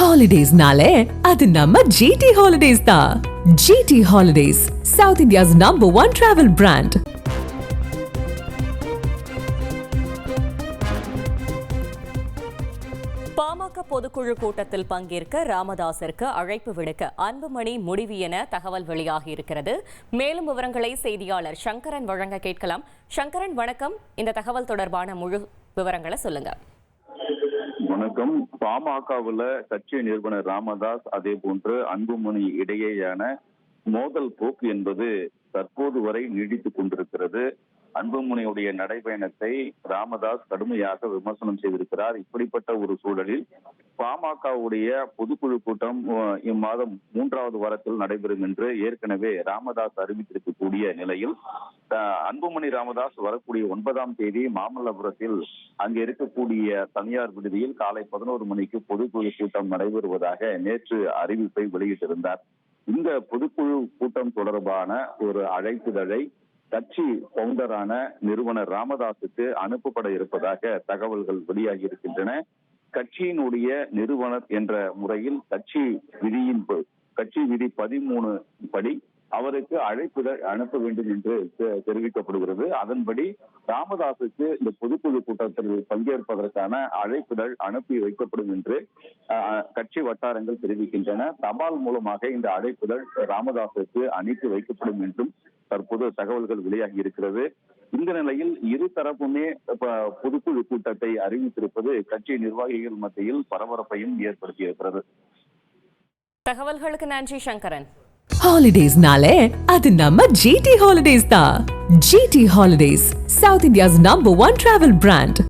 Holidays-nale, அது நம்ம GT Holidays தான். GT Holidays, South India's #1 travel brand. PMK பொதுக்குழு கூட்டத்தில் பங்கேற்க ராமதாசிற்கு அழைப்பு விடுக்க அன்புமணி முடிவு என தகவல் வெளியாகி இருக்கிறது. மேலும் விவரங்களை செய்தியாளர் சங்கரன் வழங்க கேட்கலாம். சங்கரன், வணக்கம். இந்த தகவல் தொடர்பான முழு விவரங்களை சொல்லுங்க. வணக்கம். பாமகவுல கட்சி நிறுவனர் ராமதாஸ் அதே போன்று அன்புமணி இடையேயான மோதல் போக்கு என்பது தற்போது வரை நீடித்துக் கொண்டிருக்கிறது. அன்புமணியுடைய நடைபயணத்தை ராமதாஸ் கடுமையாக விமர்சனம் செய்திருக்கிறார். இப்படிப்பட்ட ஒரு சூழலில் பாமகவுடைய பொதுக்குழு கூட்டம் இம்மாதம் 3வது வாரத்தில் நடைபெறும் என்று ஏற்கனவே ராமதாஸ் அறிவித்திருக்கக்கூடிய நிலையில் அன்புமணி ராமதாஸ் வரக்கூடிய 9ஆம் தேதி மாமல்லபுரத்தில் அங்கு இருக்கக்கூடிய தனியார் விடுதியில் காலை 11 மணிக்கு பொதுக்குழு கூட்டம் நடைபெறுவதாக நேற்று அறிவிப்பை வெளியிட்டிருந்தார். இந்த பொதுக்குழு கூட்டம் தொடர்பான ஒரு அழைப்புதழை கட்சி பவுண்டரான நிறுவனர் ராமதாசுக்கு அனுப்பப்பட இருப்பதாக தகவல்கள் வெளியாகி இருக்கின்றன. கட்சியினுடைய நிறுவனர் என்ற முறையில் கட்சி விதி 13 படி அவருக்கு அழைப்புதழ் அனுப்ப வேண்டும் என்று தெரிவிக்கப்படுகிறது. அதன்படி ராமதாசுக்கு இந்த பொதுக்குழு கூட்டத்தில் பங்கேற்பதற்கான அழைப்புதழ் அனுப்பி வைக்கப்படும் என்று கட்சி வட்டாரங்கள் தெரிவிக்கின்றன. தபால் மூலமாக இந்த அழைப்புதழ் ராமதாசுக்கு அனுப்பி வைக்கப்படும் என்றும் தற்போது தகவல்கள் வெளியாகி இருக்கிறது. இந்த நிலையில் இரு தரப்புமே பொதுக்குழு கூட்டத்தை அறிவித்திருப்பது கட்சி நிர்வாகிகள் மத்தியில் பரபரப்பையும் ஏற்படுத்தியிருக்கிறது. தகவல்களுக்கு நன்றி சங்கரன். Holidays-nale, அது நம்ம GT Holidays தான். GT Holidays, South India's #1 travel brand.